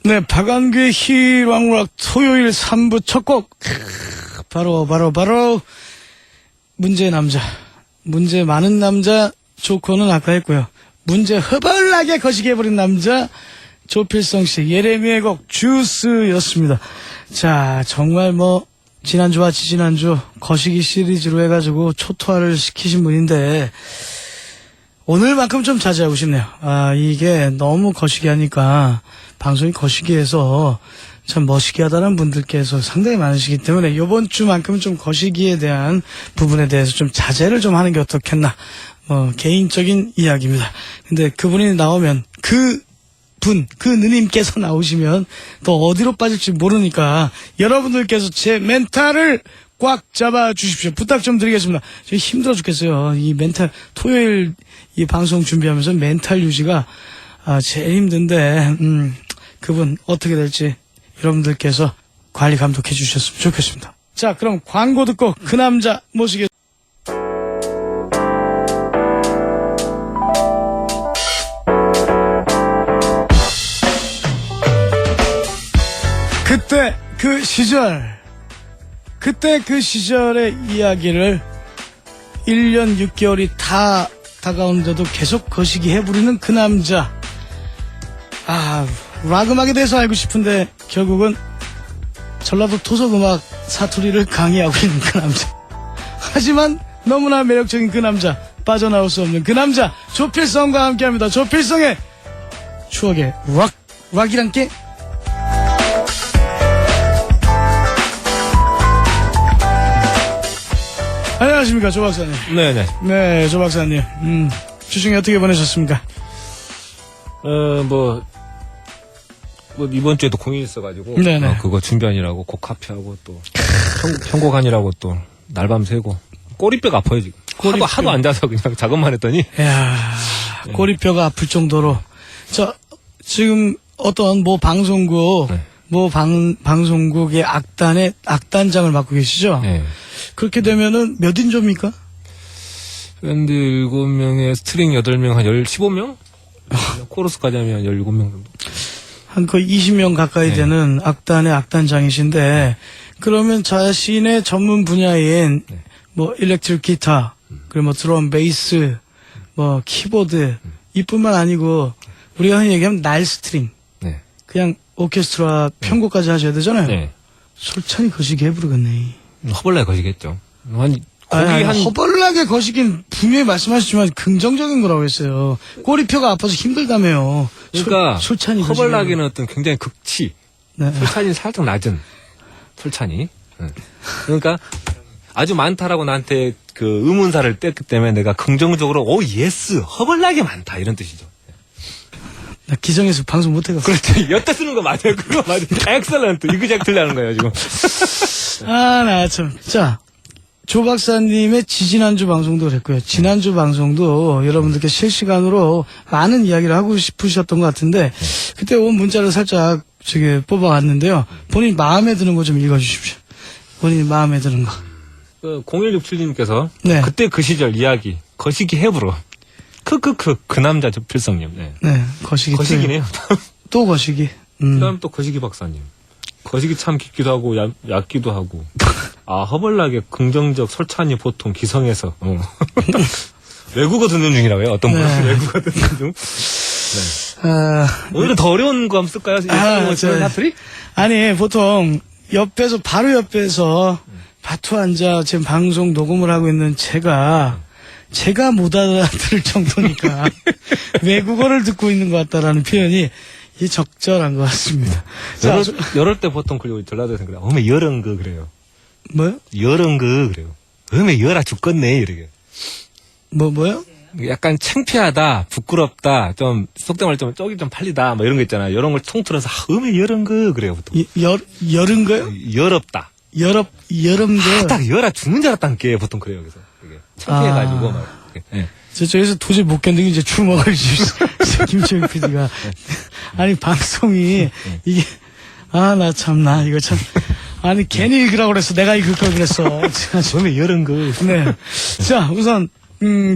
네, 박완규의 힐왕락 토요일 3부 첫 곡. 바로, 문제 남자. 문제 많은 남자, 조커는 아까 했고요. 문제 허벌나게 거시기 해버린 남자, 조필성 씨, 예레미의 곡, 주스였습니다. 자, 정말 지난주와 지지난주 거시기 시리즈로 해가지고 초토화를 시키신 분인데, 오늘만큼 좀 자제하고 싶네요. 이게 너무 거시기 하니까, 방송이 거시기해서 참 멋있게하다는 분들께서 상당히 많으시기 때문에 요번 주만큼 좀 거시기에 대한 부분에 대해서 좀 자제를 좀 하는 게 어떻겠나. 개인적인 이야기입니다. 근데 그분이 나오면 그 누님께서 나오시면 또 어디로 빠질지 모르니까 여러분들께서 제 멘탈을 꽉 잡아 주십시오. 부탁 좀 드리겠습니다. 저 힘들어 죽겠어요. 이 멘탈, 토요일 이 방송 준비하면서 멘탈 유지가 제일 힘든데, 그분 어떻게 될지 여러분들께서 관리 감독해 주셨으면 좋겠습니다. 자, 그럼 광고 듣고 그 남자 모시겠습니다. 그때 그 시절의 이야기를 1년 6개월이 다 다가오는데도 계속 거시기 해부리는 그 남자. 락 음악에 대해서 알고 싶은데 결국은 전라도 토속음악 사투리를 강의하고 있는 그 남자. 하지만 너무나 매력적인 그 남자, 빠져나올 수 없는 그 남자, 조필성과 함께합니다. 조필성의 추억의 락이란 게. 안녕하십니까, 조 박사님. 네네. 네, 조 박사님. 주중에 어떻게 보내셨습니까? 이번 주에도 공연이 있어가지고. 네네. 그거 준비하느라고 곡 카피하고 또, 편곡하느라고 또, 날밤 새고. 꼬리뼈가 아파요, 지금. 하도 앉아서 그냥 작업만 했더니. 이야, 꼬리뼈가 아플 정도로. 지금 어떤 방송국, 네. 방송국의 악단장을 맡고 계시죠? 네. 그렇게 되면은 몇 인조입니까? 밴드 7명에 스트링 8명, 한 15명? 코러스까지 하면 17명 정도. 한 거의 20명 가까이 네. 되는 악단의 악단장이신데, 그러면 자신의 전문 분야인, 네. 일렉트릭 기타, 그리고 드럼, 베이스, 키보드, 이뿐만 아니고, 우리가 흔히 얘기하면 날스트링. 네. 그냥 오케스트라 편곡까지 하셔야 되잖아요. 네. 솔찬히 거시기 해부르겠네. 허벌나게 거시겠죠. 허벌나게 거시긴 분명히 말씀하셨지만 긍정적인 거라고 했어요. 꼬리뼈가 아파서 힘들다며요. 그러니까, 솔찬히 허벌나게는 어떤 굉장히 극치. 네. 솔찬이는 살짝 낮은. 솔찬이. 네. 그러니까, 아주 많다라고 나한테 그 의문사를 뗐기 때문에 내가 긍정적으로, 예스! 허벌나게 많다. 이런 뜻이죠. 나 기정해서 방송 못해가지고. 그렇지. 여태 쓰는 거 맞아요. 그거 맞아요. 엑셀런트. 이그젝틀리 하는 거예요, 지금. 나 참. 자, 조 박사님의 지지난주 방송도 그랬고요. 지난주 방송도 여러분들께 실시간으로 많은 이야기를 하고 싶으셨던 것 같은데, 그때 온 문자를 살짝 뽑아왔는데요. 본인 마음에 드는 거 좀 읽어주십시오. 본인 마음에 드는 거. 0167님께서 네. 그때 그 시절 이야기 거시기 해부러 그 남자 조필성님. 네, 거시기네요. 또 거시기. 그다음 또 거시기 박사님. 거시기 참 깊기도 하고 얕기도 하고. 허벌나게 긍정적 솔찬이 보통 기성에서. 외국어 듣는 중이라고요. 어떤 분은 네. 외국어 듣는 중. 네. 오늘은 더 어려운 거 한번 쓸까요? 사투리? 아니, 보통 바로 옆에서 바투 앉아 지금 방송 녹음을 하고 있는 제가 못 알아들을 정도니까 외국어를 듣고 있는 것 같다라는 표현이 적절한 것 같습니다. 이럴 때 보통 그리고 전라도에서 그래요. 어메 여런 거 그래요. 뭐요? 여런 거 그래요. 어메 열아 죽겠네 이렇게. 뭐요? 약간 창피하다, 부끄럽다, 좀 속된 말 좀 쪽이 좀 팔리다, 이런 거 있잖아요. 이런 걸 통틀어서 어메 여런 거 그래요 보통. 여른 거요? 여럽다. 여름 거. 딱 열아 죽는 줄 알았단 게 보통 그래요. 그래서 이게 창피해가지고 네. 저기서 도저히 못 견디고 이제 줄 먹어주셨어요. 김철희 PD가. 아니, 방송이, 이게, 나 참나, 이거 참. 아니, 괜히 읽으라고 그랬어. 내가 읽을 걸 그랬어. 왜 이런 거. 네. 자, 우선,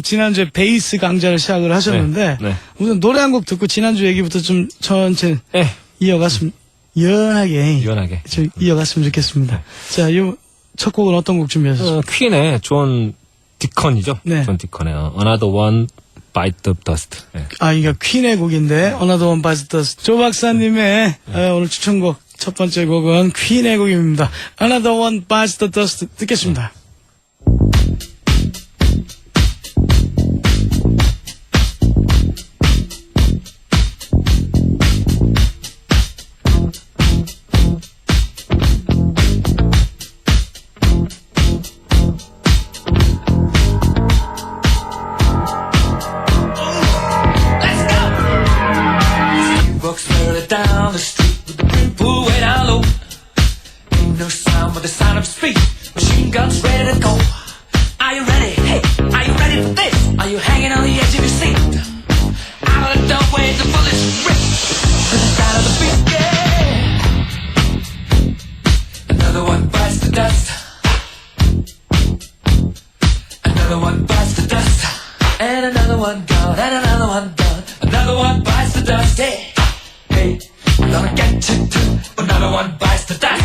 지난주에 베이스 강좌를 시작을 하셨는데, 네. 우선 노래 한 곡 듣고 지난주 얘기부터 좀 천천히 네. 이어갔으면 연하게 유연하게. 좀 이어갔으면 좋겠습니다. 자, 요 첫 곡은 어떤 곡 준비하셨어요? 퀸의 존 디컨이죠. 네. 존 디컨의 Another One Bite the Dust. 네. 아, 이게 퀸의 곡인데, Another One Bites the Dust. 조 박사님의 오늘 추천곡, 첫 번째 곡은 퀸의 곡입니다. Another One Bites the Dust 듣겠습니다. Walks slowly down the street with the brim pulled way down low. Ain't no sound but the sound of speed. Machine guns ready to go. Are you ready? Hey, are you ready for this? Are you hanging on the edge of your seat? Out of the doorway, the bullets rip to the sound of the beat. Yeah. Another one bites the dust. Another one bites the dust. And another one gone. And another one gone. Another one bites the dust. Hey. Hey, I'm gonna get you too. Another one bites the dust.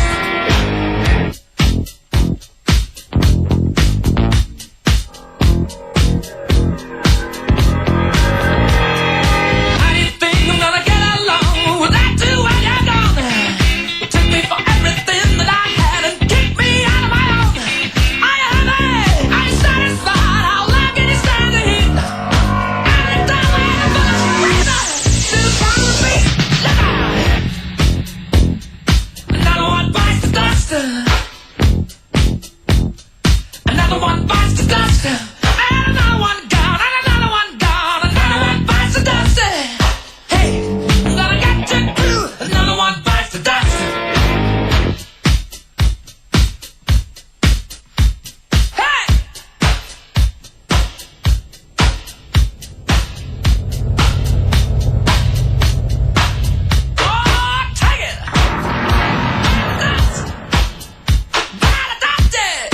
How do you think I'm gonna get along without you when you're gone? You took me for everything that I had and kicked me out of my own. Are you happy? Are you satisfied? How long can you stand the heat? Every time when the bullets rain to the sound of the beat. Another one bites the dust. Another one bites the dust. And another one gone. And another one gone. Another one bites the dust. Hey, I'm gonna get you too. Another one bites the dust. Hey! Oh, take it! Dust! Gotta dust it!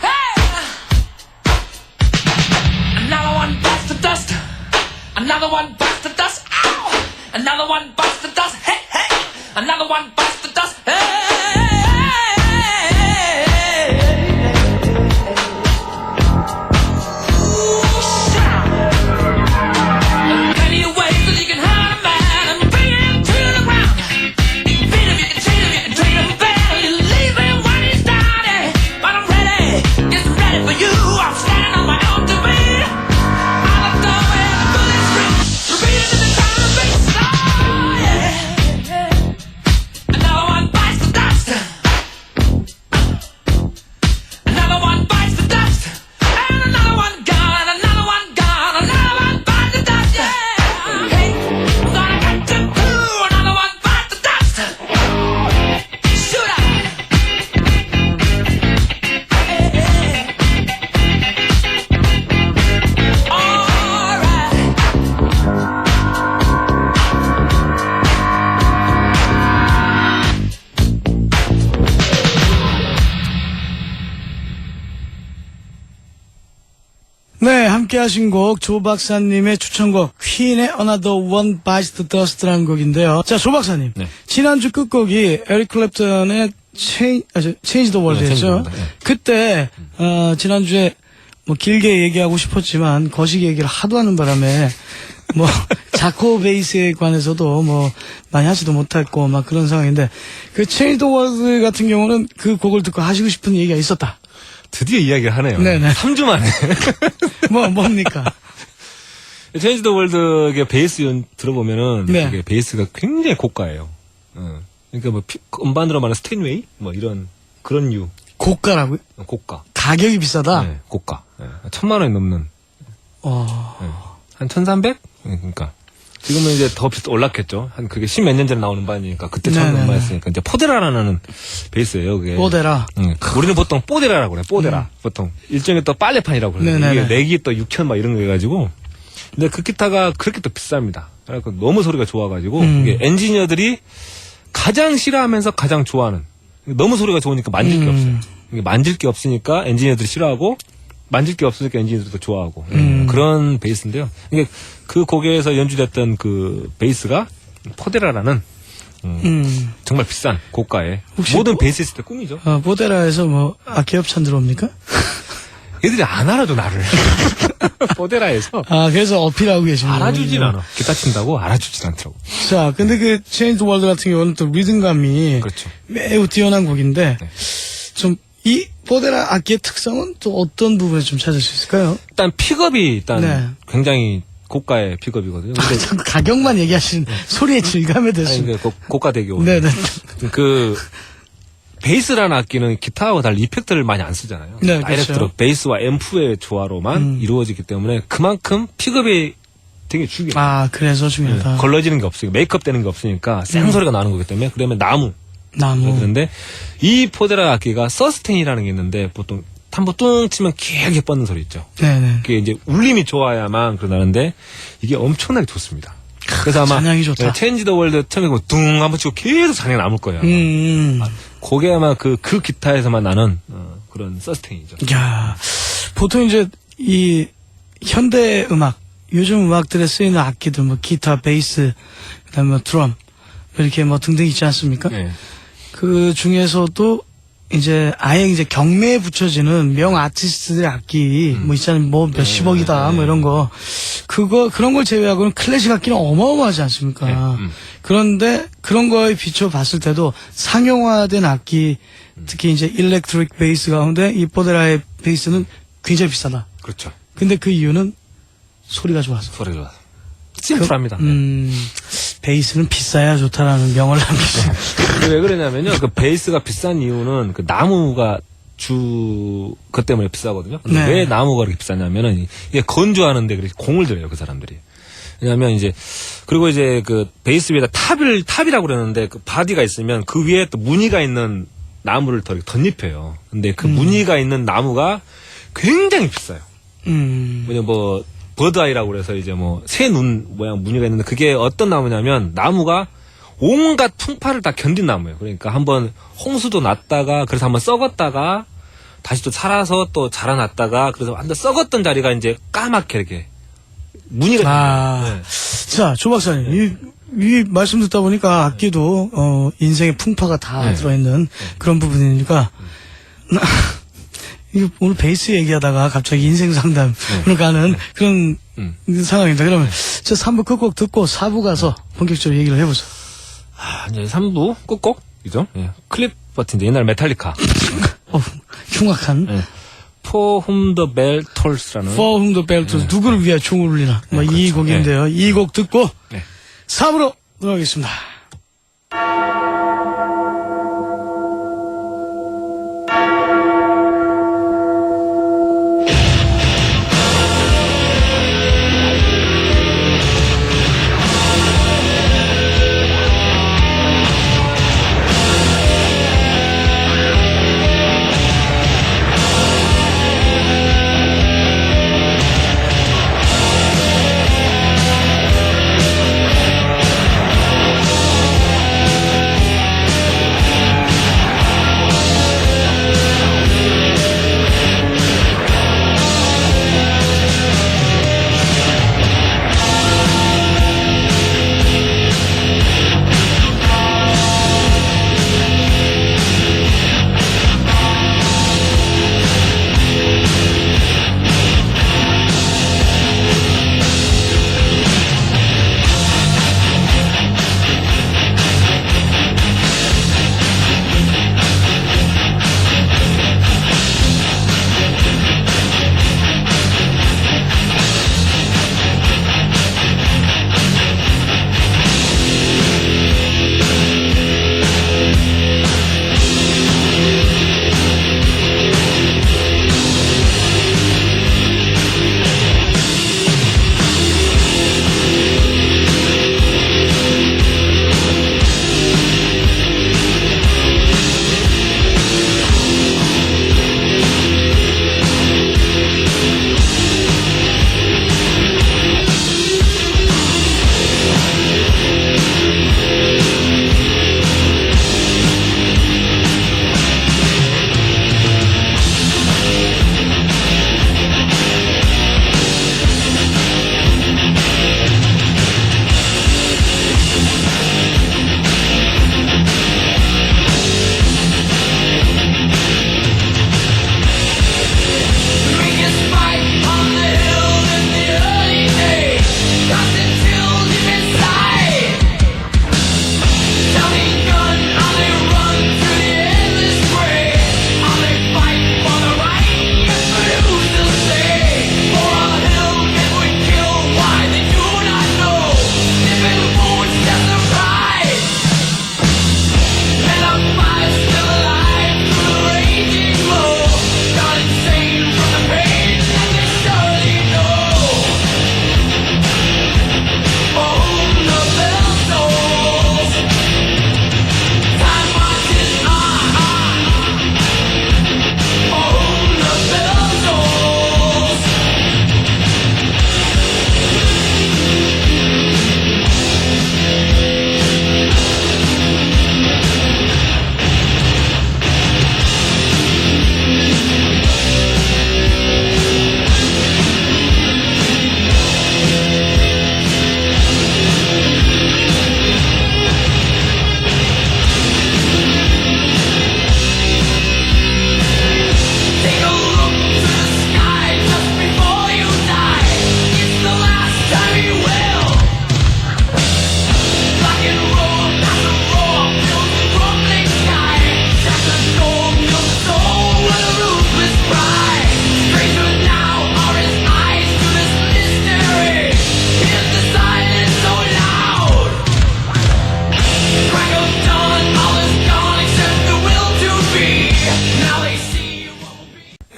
Hey! Another one bites the dust. Another one bites the dust. Ow! Another one bites the dust. Hey, hey! Another one bites the dust. Plenty of ways that you can hurt a man and bring him to the ground. You can beat him, you can cheat him, you can treat him bad. You leave him when he's down. But I'm ready, yes, I'm ready for you. I'm standing on my own two feet. Out of the way, the bullets rip. Repeat it to the sound of the beat. Oh, yeah. Another one bites the dust. Another one bites the dust. And another one gone. Another one gone. Another one bites the dust. Yeah. Hey, I'm gonna get you too. Another one bites the dust. Shoot out. Hey, hey. All right. 네, 함께 하신 곡, 조 박사님의 추천곡, 퀸의 Another One Bites the Dust라는 곡인데요. 자, 조 박사님. 네. 지난주 끝곡이 에릭 클랩턴의 Change the 네, World였죠. Change the World, 네. 그때, 지난주에 뭐 길게 얘기하고 싶었지만, 거시기 얘기를 하도 하는 바람에, 뭐, 자코 베이스에 관해서도 뭐, 많이 하지도 못했고, 막 그런 상황인데, 그 Change the World 같은 경우는 그 곡을 듣고 하시고 싶은 얘기가 있었다. 드디어 이야기를 하네요. 네네. 3주 만에. 뭡니까? 체인지 더 월드의 베이스 들어보면은 네. 이게 베이스가 굉장히 고가예요. 그러니까 뭐 음반으로 말하는 스테인웨이 뭐 이런 그런 류 고가라고요? 고가. 가격이 비싸다? 네, 고가. 1,000만 원이 넘는. 네. 한 1,300? 그러니까 지금은 이제 더 올랐겠죠. 한 그게 10몇 년 전에 나오는 음반이니까 그때 처음 네네네. 음반이었으니까 이제 포데라라는 베이스예요. 그게. 뽀데라. 우리는 보통 뽀데라라고 그래. 뽀데라. 보통 일종의 또 빨래판이라고 그래요. 네네네. 이게 렉이 또 6천 막 이런 거 해가지고. 근데 그 기타가 그렇게 또 비쌉니다. 그래서 너무 소리가 좋아가지고 이게 엔지니어들이 가장 싫어하면서 가장 좋아하는 너무 소리가 좋으니까 만질 게 없어요. 이게 만질 게 없으니까 엔지니어들이 싫어하고 만질 게 없으니까 엔지니어들도 좋아하고 그런 베이스인데요. 이게 그 곡에서 연주됐던 그 베이스가 포데라라는 정말 비싼 고가의 모든 베이시스트의 꿈이죠. 포데라에서 뭐 악기 협찬 들어옵니까? 얘들이 안 알아줘 나를. 포데라에서 그래서 어필하고 계시는 알아주진 않아. 기타 친다고 알아주진 않더라고. 자, 근데 그 체인지 더 월드 같은 경우는 또 리듬감이 그렇죠. 매우 뛰어난 곡인데 네. 좀 이 포데라 악기의 특성은 또 어떤 부분에 좀 찾을 수 있을까요? 일단 픽업이 일단 네. 굉장히 고가의 픽업이거든요. 근데 자꾸 가격만 얘기하시는 소리의 질감에 아니, 대해서. 이게 고가 대교. 네네. 그 베이스라는 악기는 기타하고 달리 이펙트를 많이 안 쓰잖아요. 네, 다이렉트로 그렇죠. 베이스와 앰프의 조화로만 이루어지기 때문에 그만큼 픽업이 되게 중요해요. 그래서 중요하다. 걸러지는 게 없으니까 메이크업 되는 게 없으니까 생소리가 나는 거기 때문에 그러면 나무. 그런데 이 포데라 악기가 서스테인이라는 게 있는데 보통 탐보 뚱 치면 길게 뻗는 소리 있죠. 네네. 그게 이제 울림이 좋아야만 그러나는데 이게 엄청나게 좋습니다. 그래서 아마 잔향이 좋다. 체인지 더 월드 처음에 둥 한번 치고 계속 잔향이 남을 거예요. 그게 아마 그 기타에서만 나는 그런 서스테인이죠. 야, 보통 이제 이 현대 음악, 요즘 음악들에 쓰이는 악기들, 뭐 기타, 베이스, 그다음에 뭐 드럼 이렇게 뭐 등등 있지 않습니까? 네. 그 중에서도 이제 아예 이제 경매에 붙여지는 명 아티스트들의 악기 뭐 있잖아요. 뭐 몇십억이다 뭐 이런 거 그런 걸 제외하고는 클래식 악기는 어마어마하지 않습니까? 그런데 그런 거에 비춰 봤을 때도 상용화된 악기 특히 이제 일렉트릭 베이스 가운데 이 포데라의 베이스는 굉장히 비싸다. 그렇죠. 근데 그 이유는 소리가 좋아서. 소리가 좋아서. 심플합니다. 베이스는 비싸야 좋다라는 명언을 남기시죠. 왜 그러냐면요. 그 베이스가 비싼 이유는 그 나무가 그것 때문에 비싸거든요. 근데 네. 왜 나무가 그렇게 비싸냐면은 이게 건조하는데 그렇게 공을 들여요, 그 사람들이. 왜냐면 이제 그리고 이제 그 베이스 위에다 탑이라고 그러는데 그 바디가 있으면 그 위에 또 무늬가 있는 나무를 더 이렇게 덧입혀요. 근데 그 무늬가 있는 나무가 굉장히 비싸요. 뭐냐 뭐 버드아이라고 그래서 이제 뭐 새 눈 모양 무늬가 있는데 그게 어떤 나무냐면 나무가 온갖 풍파를 다 견딘 나무예요. 그러니까 한번 홍수도 났다가 그래서 한번 썩었다가 다시 또 살아서 또 자라났다가 그래서 완전 썩었던 자리가 이제 까맣게 이렇게 무늬가 네. 자, 조 박사님, 이 말씀 듣다 보니까 악기도 인생의 풍파가 다 네. 들어있는 그런 부분이니까 이거 오늘 베이스 얘기하다가 갑자기 인생 상담으로 가는 그런 상황입니다. 그러면 저 3부 끝곡 듣고 4부 가서 본격적으로 얘기를 해보죠. 이제 3부 끝곡이죠. 예. 클립 버튼인데 옛날 메탈리카. 흉악한 예. For Whom the Bell Tolls라는 For Whom the Bell Tolls, 누구를 위해 총을 울리나 이 그렇죠. 곡인데요. 이 곡 듣고 네. 4부로 돌아오겠습니다.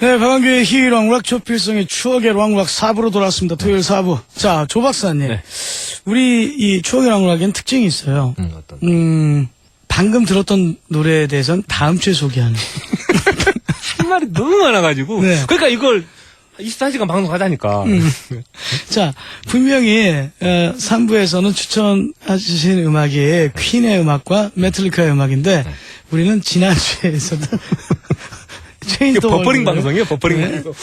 네, 박완규의 희일 왕락, 조필성의 추억의 왕락 4부로 돌아왔습니다. 토요일 4부. 자, 조 박사님. 네. 우리 이 추억의 왕락에는 특징이 있어요. 어떤. 방금 들었던 노래에 대해서는 다음 주에 소개하는. 할 말이 너무 많아가지고. 네. 그러니까 이걸 24시간 방송하자니까. 자, 분명히 3부에서는 추천해주신 음악이 퀸의 음악과 메탈리카의 음악인데 우리는 지난주에서도 이게 버퍼링 방송이에요, 버퍼링 네. 방송.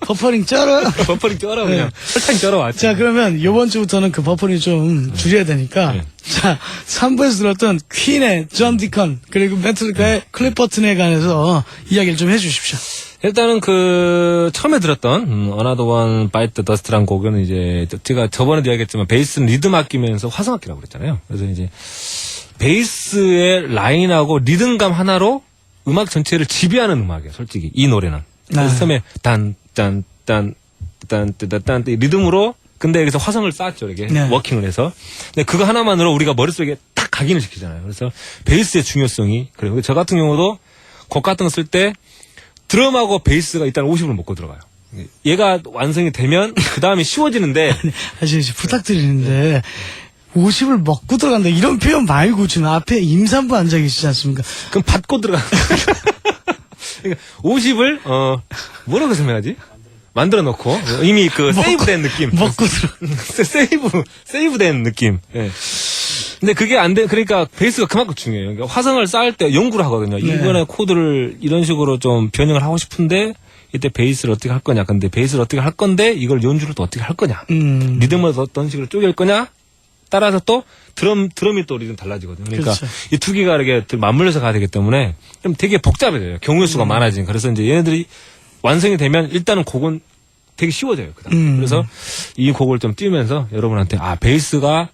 버퍼링 쩔어. 버퍼링 쩔어, 그냥. 설탕 쩔어, 왔지. 자, 그러면 요번 주부터는 그 버퍼링 좀 줄여야 되니까. 네. 자, 3부에서 들었던 퀸의 존 디컨, 그리고 메탈리카의 클립 버튼에 관해서 이야기를 좀 해주십시오. 일단은 처음에 들었던, Another One Bite the Dust라는 곡은 이제, 제가 저번에도 이야기했지만, 베이스는 리듬 악기면서 화성악기라고 그랬잖아요. 그래서 이제, 베이스의 라인하고 리듬감 하나로 음악 전체를 지배하는 음악이에요, 솔직히. 이 노래는. 그래서 처음에, 딴, 리듬으로, 근데 여기서 화성을 쌓았죠, 이렇게. 네. 워킹을 해서. 근데 그거 하나만으로 우리가 머릿속에 딱 각인을 시키잖아요. 그래서 베이스의 중요성이, 그래요. 저 같은 경우도 곡 같은 거 쓸 때, 드럼하고 베이스가 일단 50을 먹고 들어가요. 얘가 완성이 되면, 그 다음에 쉬워지는데, 사실 부탁드리는데 50을 먹고 들어간다 이런 표현 말고 지금 앞에 임산부 앉아 계시지 않습니까? 그럼 받고 들어가는 거예요. 그러니까 50을 뭐라고 설명하지? 만들어 놓고 이미 세이브된 느낌. 먹고 들어. 세이브된 느낌. 예. 근데 그게 안 돼. 그러니까 베이스가 그만큼 중요해요. 그러니까 화성을 쌓을 때 연구를 하거든요. 네. 이번에 코드를 이런 식으로 좀 변형을 하고 싶은데 이때 베이스를 어떻게 할 거냐. 근데 베이스를 어떻게 할 건데 이걸 연주를 또 어떻게 할 거냐. 리듬을 어떤 식으로 쪼갤 거냐. 따라서 또 드럼이 또 리듬 달라지거든요. 그러니까 그렇죠. 이 두 개가 이렇게 맞물려서 가야 되기 때문에 좀 되게 복잡해져요. 경우의 수가 많아지니까. 그래서 이제 얘네들이 완성이 되면 일단은 곡은 되게 쉬워져요. 그다음. 그래서 이 곡을 좀 띄우면서 여러분한테 베이스가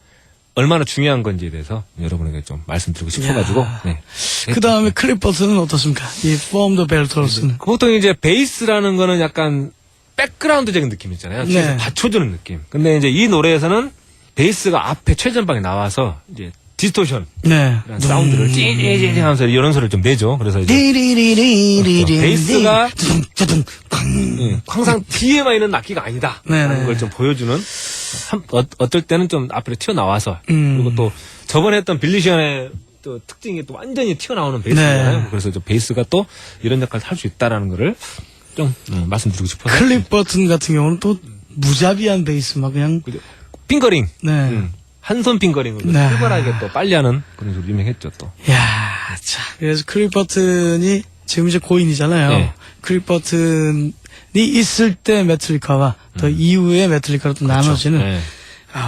얼마나 중요한 건지에 대해서 여러분에게 좀 말씀드리고 싶어가지고. 네. 그 다음에 클립 버튼은 어떻습니까? 이 Form the Beltros는. 보통 이제 베이스라는 거는 약간 백그라운드적인 느낌 있잖아요. 뒤에서 네. 받쳐주는 느낌. 근데 이제 이 노래에서는 베이스가 앞에 최전방에 나와서 이제 디스토션 네. 이런 사운드를 찌찌찌 하면서 이런 소리를 좀 내죠. 그래서 이제 베이스가 항상 뒤에만 있는 악기가 아니다. 네네. 라는 걸 좀 보여주는 어떨 때는 좀 앞으로 튀어나와서 그리고 또 저번에 했던 빌리시언의 또 특징이 또 완전히 튀어나오는 베이스잖아요. 네. 그래서 베이스가 또 이런 역할을 할 수 있다라는 거를 좀 말씀드리고 싶어서 클립 버튼 같은 경우는 또 무자비한 베이스 막 그냥 그죠? 핑거링 네. 한 손 핑거링으로 네. 활발하게 또 빨리 하는 그런 식으로 유명했죠 또. 야, 자, 그래서 클립 버튼이 지금 이제 고인이잖아요. 네. 클립 버튼이 있을 때 메탈리카와 더 이후에 메탈리카로 또 나눠지는 네.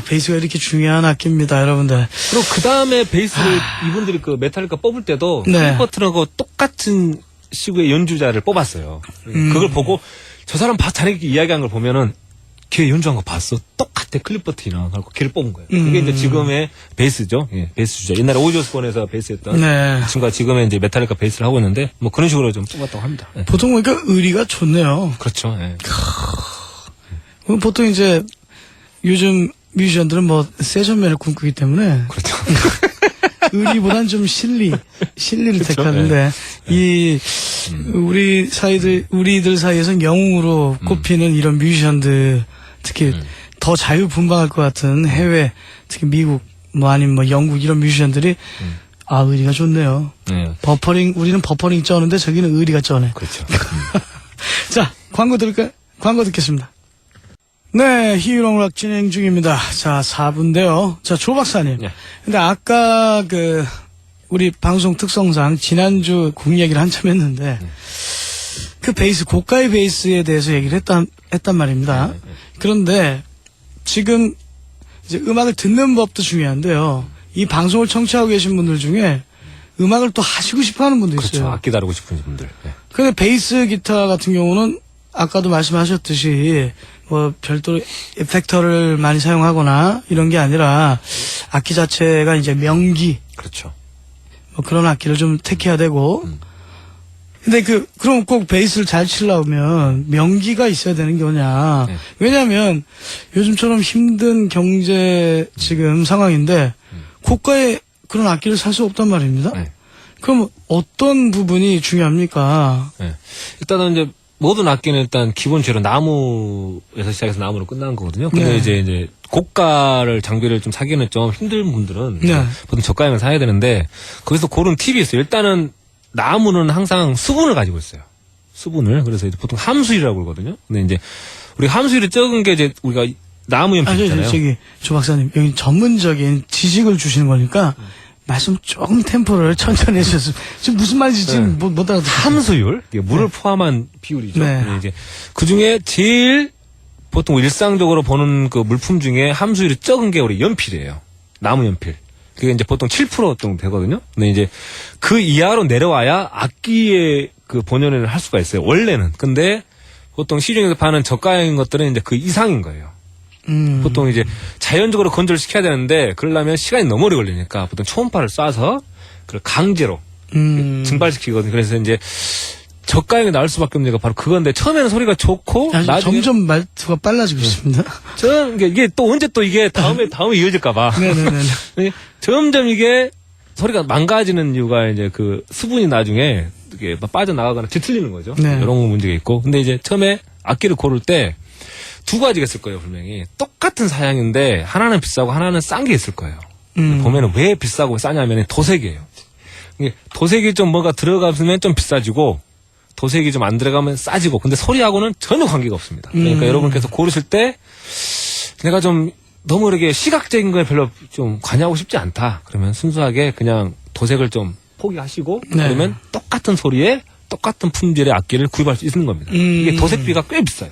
베이스가 이렇게 중요한 악기입니다, 여러분들. 그리고 그 다음에 베이스를 이분들이 그 메탈리카 뽑을 때도 네. 클립 버튼하고 똑같은 시구의 연주자를 뽑았어요. 그걸 보고 저 사람 자네끼리 이야기한 걸 보면은 걔 연주한 거 봤어? 똑같아 클립 버튼이랑 하고 걔를 뽑은 거예요. 그게 이제 지금의 베이스죠. 예, 베이스 주자. 옛날에 오지오스본에서 베이스했던 네. 친구가 지금의 이제 메탈리카 베이스를 하고 있는데 뭐 그런 식으로 좀 뽑았다고 합니다. 예. 보통 보니까 의리가 좋네요. 그렇죠. 예. 보통 이제 요즘 뮤지션들은 뭐 세션맨을 꿈꾸기 때문에 그렇죠. 의리보단 좀 실리를 그쵸? 택하는데 이 우리들 사이에서는 영웅으로 꼽히는 이런 뮤지션들 특히 더 자유분방할 것 같은 해외 특히 미국 뭐 아니면 뭐 영국 이런 뮤지션들이 의리가 좋네요. 예. 우리는 버퍼링 쩌는데 저기는 의리가 쩌네. 그렇죠. 자, 광고 들을까요? 광고 듣겠습니다. 네, 희유롱락 진행 중입니다. 자, 4부인데요. 자, 조 박사님. 네. 근데 아까 우리 방송 특성상 지난주 곡 얘기를 한참 했는데, 그 베이스, 고가의 베이스에 대해서 얘기를 했단 말입니다. 그런데 지금 이제 음악을 듣는 법도 중요한데요. 이 방송을 청취하고 계신 분들 중에 음악을 또 하시고 싶어 하는 분도 그렇죠. 있어요. 악기 다루고 싶은 분들. 예. 근데 베이스 기타 같은 경우는 아까도 말씀하셨듯이 뭐 별도로 에펙터를 많이 사용하거나 이런 게 아니라 악기 자체가 이제 명기 그렇죠. 뭐 그런 악기를 좀 택해야 되고 근데 그럼 꼭 베이스를 잘 치려면 명기가 있어야 되는 거냐. 네. 왜냐면 요즘처럼 힘든 경제 지금 상황인데 고가의 그런 악기를 살 수 없단 말입니다. 네. 그럼 어떤 부분이 중요합니까? 네. 일단은 이제 모든 악기는 일단 기본 재료 나무에서 시작해서 나무로 끝나는 거거든요. 근데 네. 이제 고가를 장비를 좀 사기는 좀 힘든 분들은 네. 보통 저가형을 사야 되는데 거기서 고른 팁이 있어요. 일단은 나무는 항상 수분을 가지고 있어요. 수분을. 그래서 이제 보통 함수율이라고 그러거든요. 근데 이제 우리 함수율이 적은 게 이제 우리가 나무 연필 있잖아요. 저기 조 박사님 여기 전문적인 지식을 주시는 거니까 말씀 조금 템포를 천천히 해주셨으면 지금 무슨 말인지 지금 못 알아듣겠어요. 함수율, 이게 물을 포함한 비율이죠. 네. 근데 이제 그 중에 제일 보통 일상적으로 보는 그 물품 중에 함수율이 적은 게 우리 연필이에요. 나무 연필. 그게 이제 보통 7% 정도 되거든요. 근데 이제 그 이하로 내려와야 악기의 그 본연을 할 수가 있어요. 원래는. 근데 보통 시중에서 파는 저가형인 것들은 이제 그 이상인 거예요. 보통 이제 자연적으로 건조를 시켜야 되는데 그러려면 시간이 너무 오래 걸리니까 보통 초음파를 쏴서 그걸 강제로 증발시키거든요. 그래서 이제 저가형이 나올 수밖에 없는 게 바로 그건데 처음에는 소리가 좋고 나중에 점점 말투가 빨라지고 있습니다. 저는 이게 또 언제 또 이게 다음에 이어질까봐 네네네. 점점 이게 소리가 망가지는 이유가 이제 그 수분이 나중에 이게 빠져나가거나 뒤틀리는 거죠. 네. 이런 문제가 있고 근데 이제 처음에 악기를 고를 때 두 가지가 있을 거예요, 분명히. 똑같은 사양인데, 하나는 비싸고 하나는 싼 게 있을 거예요. 보면은 왜 비싸고 싸냐면 도색이에요. 이게 도색이 좀 뭐가 들어가면 좀 비싸지고, 도색이 좀 안 들어가면 싸지고, 근데 소리하고는 전혀 관계가 없습니다. 그러니까 여러분께서 고르실 때, 내가 좀 너무 이렇게 시각적인 거에 별로 좀 관여하고 싶지 않다. 그러면 순수하게 그냥 도색을 좀 포기하시고, 네. 그러면 똑같은 소리에 똑같은 품질의 악기를 구입할 수 있는 겁니다. 이게 도색비가 꽤 비싸요.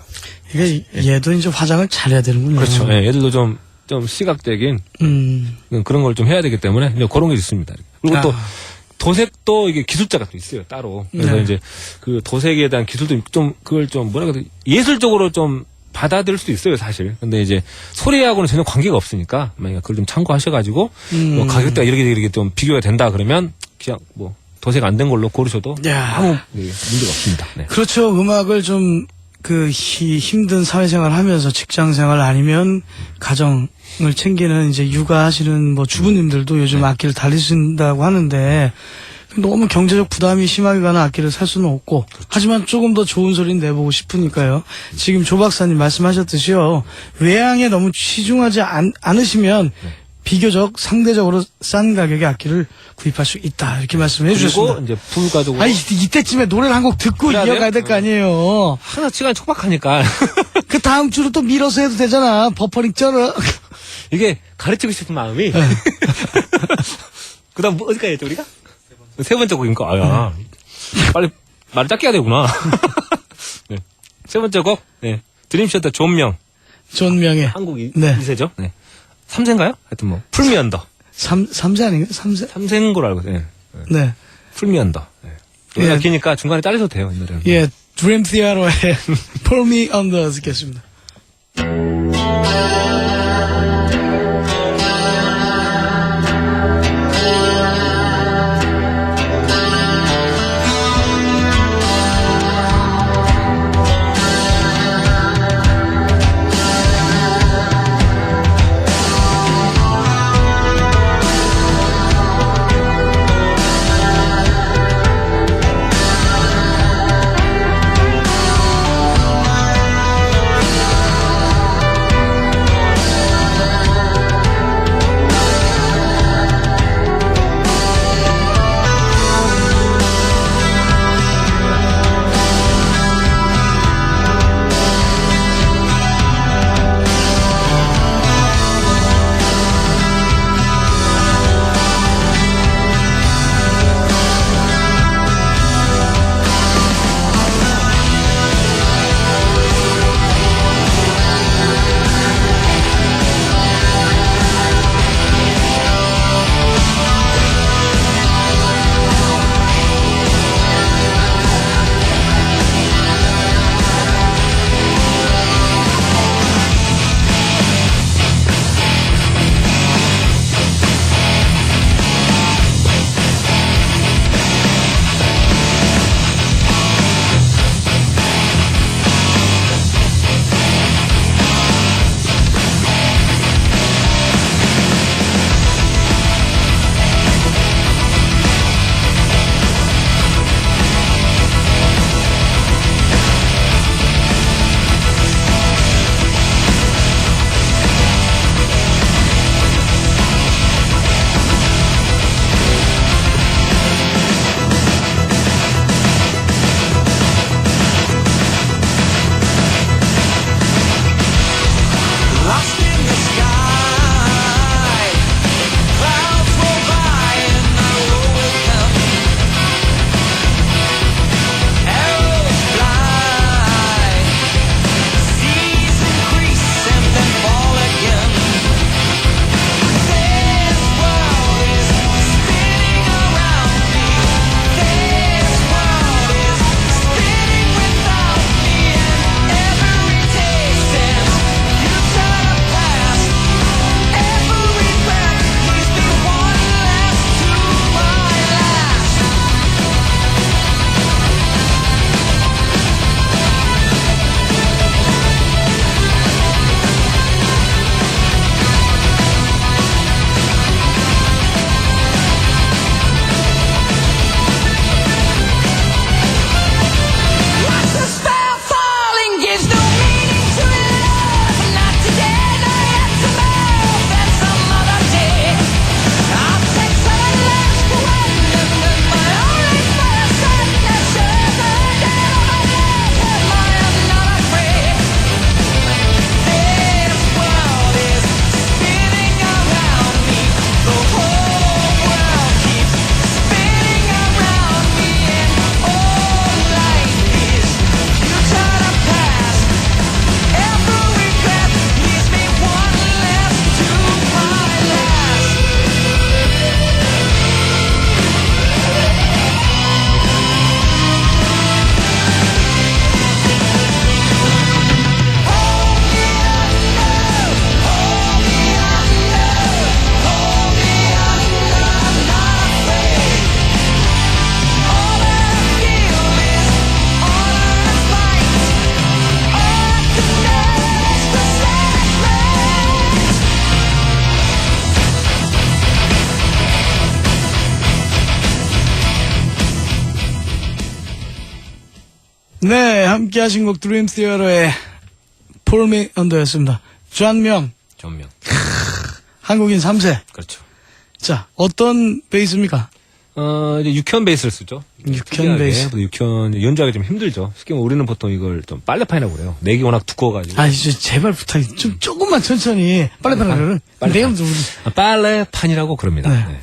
이게 얘도 이제 화장을 잘해야 되는군요. 그렇죠. 예, 얘들도 좀 시각적인 그런 걸 좀 해야 되기 때문에 이제 그런 게 있습니다. 그리고 또 도색도 이게 기술자가 또 있어요, 따로. 그래서 네. 이제 그 도색에 대한 기술도 좀 그걸 좀 뭐라 그래 예술적으로 좀 받아들일 수도 있어요, 사실. 근데 이제 소리하고는 전혀 관계가 없으니까 만약 그걸 좀 참고하셔가지고 뭐 가격대가 이렇게 좀 비교가 된다 그러면 그냥 뭐 도색 안 된 걸로 고르셔도 야. 아무 문제가 없습니다. 네. 그렇죠. 음악을 좀 힘든 사회생활 하면서 직장생활 아니면 가정을 챙기는 이제 육아하시는 뭐 주부님들도 요즘 악기를 다루신다고 하는데 너무 경제적 부담이 심하게 가는 악기를 살 수는 없고 하지만 조금 더 좋은 소리는 내보고 싶으니까요. 지금 조 박사님 말씀하셨듯이요. 외향에 너무 치중하지 않으시면 비교적 상대적으로 싼 가격의 악기를 구입할 수 있다 이렇게 말씀해 주셨습니다. 그리고 이제 불가족으로 아니 이때쯤에 노래를 한 곡 듣고 그래야 이어가야 될 거 아니에요. 하나 시간이 촉박하니까 그 다음 주로 또 밀어서 해도 되잖아. 버퍼링 쩔어. 이게 가르치고 싶은 마음이 그다음 뭐 어디까지 했죠 우리가? 세 번째 곡인가? 아야 빨리 말을 짧게 해야 되구나. 네. 세 번째 곡 네. 드림쇼터 존명 존명의 한국 네. 2세죠. 네. 3세인가요? 하여튼 뭐 풀미 언더 3세 아닌가? 3세? 3세인 걸로 알고 있어요. 네. 네. 풀미 언더 네. 노래가 예. 기니까 중간에 잘려도 돼요 이 노래는. 예, 드림 티아로의 Pull Me Under 듣겠습니다. 네, 함께 하신 곡 드림 티어터의 Pull Me Under였습니다. 전명, 전명. 한국인 3세. 그렇죠. 자, 어떤 베이스입니까? 이제 육현 베이스를 쓰죠. 육현 특이하게. 베이스. 육현 연주하기 좀 힘들죠. 쉽게 말하면 우리는 보통 이걸 좀 빨래판이라고 그래요. 내기 워낙 두꺼워가지고. 아, 이제 제발 부탁이 조금만 천천히 빨리빨리. 내가 좀 빨래판이라고 그럽니다. 네. 네.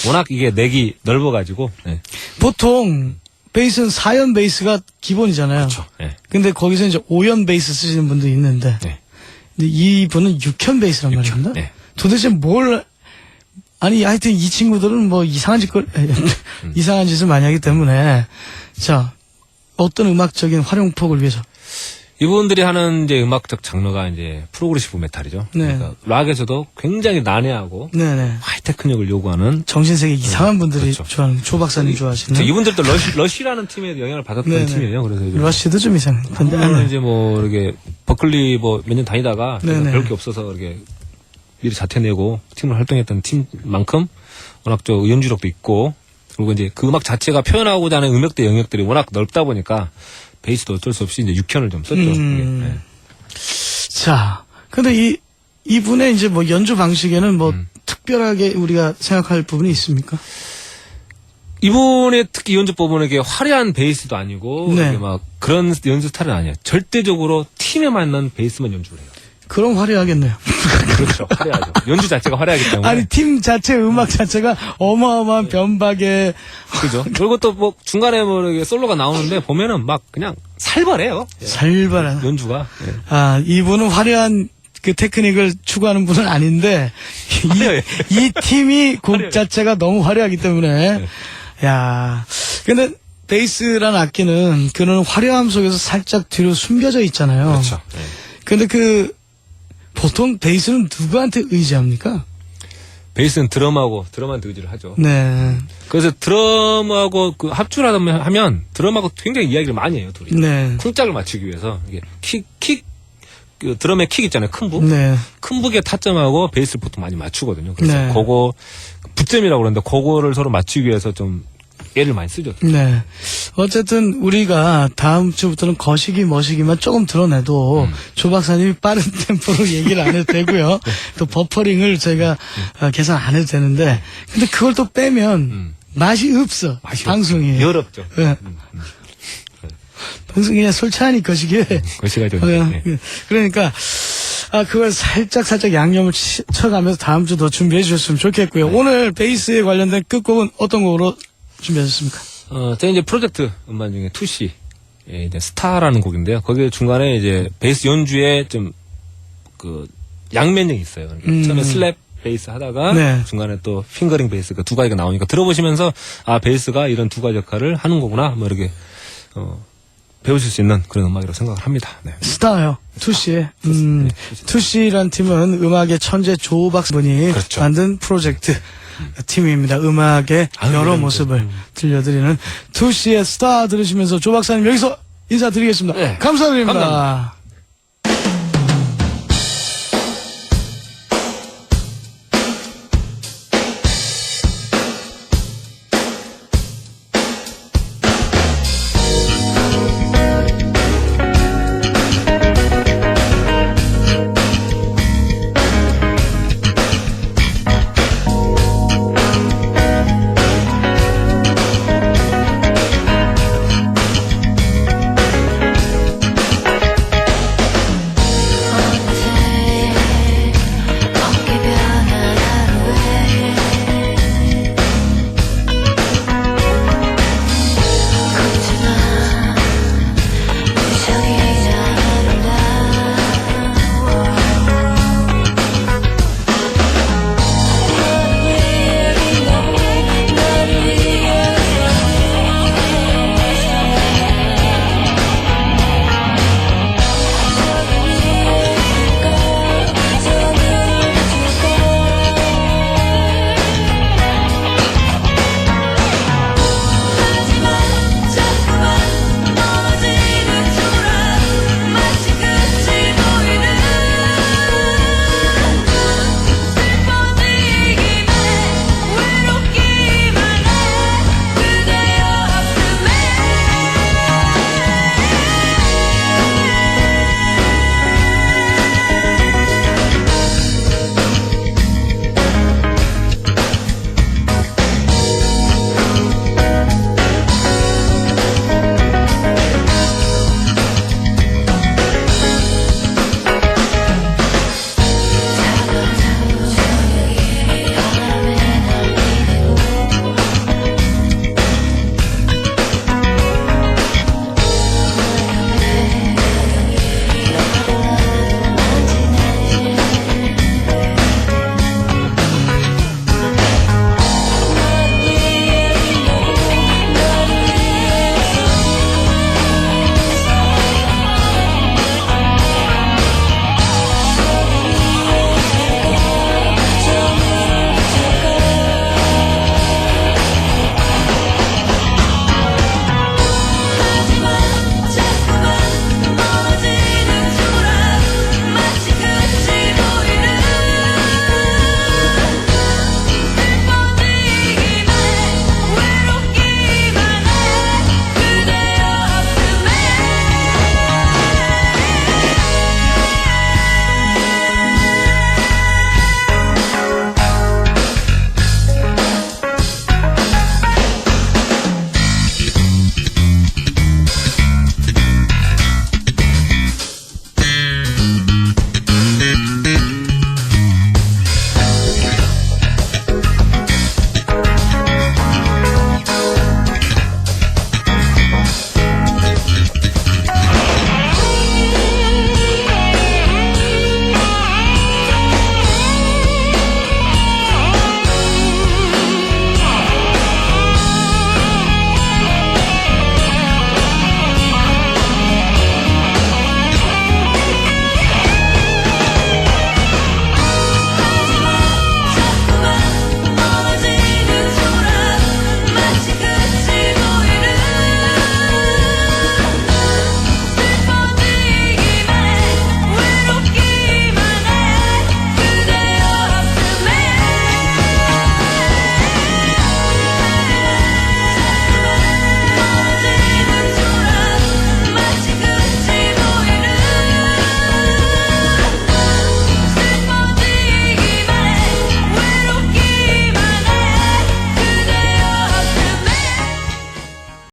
워낙 이게 넥이 넓어가지고. 네. 보통 베이스는 4연 베이스가 기본이잖아요. 그렇죠. 네. 근데 거기서 이제 5연 베이스 쓰시는 분도 있는데, 네. 근데 이분은 6현 베이스란 말입니다. 네. 도대체 아니, 하여튼 이 친구들은 뭐 이상한 이상한 짓을 많이 하기 때문에, 자, 어떤 음악적인 활용폭을 위해서. 이분들이 하는 이제 음악적 장르가 이제 프로그레시브 메탈이죠. 네. 그러니까 락에서도 굉장히 난해하고 네네. 하이테크닉을 요구하는. 정신세계 이상한 분들이 그렇죠. 좋아하는, 조 박사님 좋아하시는. 이분들도 러시라는 팀에 영향을 받았던 네네. 팀이에요. 그래서 이제 러시도 좀 이상해. 저는 이제 뭐 이렇게 버클리 뭐 몇 년 다니다가 네네. 별 게 없어서 이렇게 미리 자퇴내고 팀을 활동했던 팀만큼 워낙 저 연주력도 있고, 그리고 이제 그 음악 자체가 표현하고자 하는 음역대 영역들이 워낙 넓다 보니까 베이스도 어쩔 수 없이 이제 육현을 좀 썼죠. 이게. 네. 자, 근데 이분의 이제 뭐 연주 방식에는 뭐 특별하게 우리가 생각할 부분이 있습니까? 이분의 특히 연주법은 이게 화려한 베이스도 아니고 네. 이게 막 그런 연주 스타일은 아니에요. 절대적으로 팀에 맞는 베이스만 연주를 해요. 그럼 화려하겠네요. 그렇죠. 화려하죠. 연주 자체가 화려하기 때문에. 아니, 팀 자체 음악 자체가 어마어마한 변박에. 그죠. 그리고 또 뭐 중간에 뭐 이렇게 솔로가 나오는데 보면은 막 그냥 살벌해요. 살벌한. 연주가. 예. 아, 이분은 화려한 그 테크닉을 추구하는 분은 아닌데, 화려해. 이 팀이 곡 화려해. 자체가 너무 화려하기 때문에. 네. 야, 근데 베이스라는 악기는 그런 화려함 속에서 살짝 뒤로 숨겨져 있잖아요. 그렇죠. 예. 근데 보통 베이스는 누구한테 의지합니까? 베이스는 드럼한테 의지를 하죠. 네. 그래서 드럼하고 그 합주를 하면 드럼하고 굉장히 이야기를 많이 해요, 둘이. 네. 쿵짝을 맞추기 위해서. 이게 그 드럼의 킥 있잖아요, 큰 북. 네. 큰 북의 타점하고 베이스를 보통 많이 맞추거든요. 그래서 네. 그거, 부점이라고 그러는데 그거를 서로 맞추기 위해서 좀 애를 많이 쓰죠. 네. 어쨌든 우리가 다음 주부터는 거시기 머시기만 조금 드러내도 조 박사님이 빠른 템포로 얘기를 안 해도 되고요. 또 버퍼링을 저희가 계산 안 해도 되는데, 근데 그걸 또 빼면 맛이 없어. 맛이 방송이. 없죠. 더럽죠. 네. 방송이 그냥 솔찬히 거시기에. 거시가 좀. 네. 그러니까 그걸 살짝 양념을 쳐가면서 다음 주 더 준비해 주셨으면 좋겠고요. 오늘 베이스에 관련된 끝곡은 어떤 곡으로 준비하셨습니까? 제가 이제 프로젝트 음반 중에 2C, 예, 이제 스타라는 곡인데요. 거기 중간에 이제 베이스 연주에 좀 그 양면이 있어요. 그러니까 처음에 슬랩 베이스 하다가 네. 중간에 또 핑거링 베이스 그 두 가지가 나오니까 들어보시면서 베이스가 이런 두 가지 역할을 하는 거구나 뭐 이렇게 배우실 수 있는 그런 음악이라고 생각을 합니다. 네. 스타요. 투시. 투시란 팀은 음악의 천재 조 박사분이 그렇죠. 만든 프로젝트 팀입니다. 음악의 여러 이런 모습을 들려드리는 투시의 스타 들으시면서 조 박사님 여기서 인사드리겠습니다. 네. 감사드립니다. 감사합니다.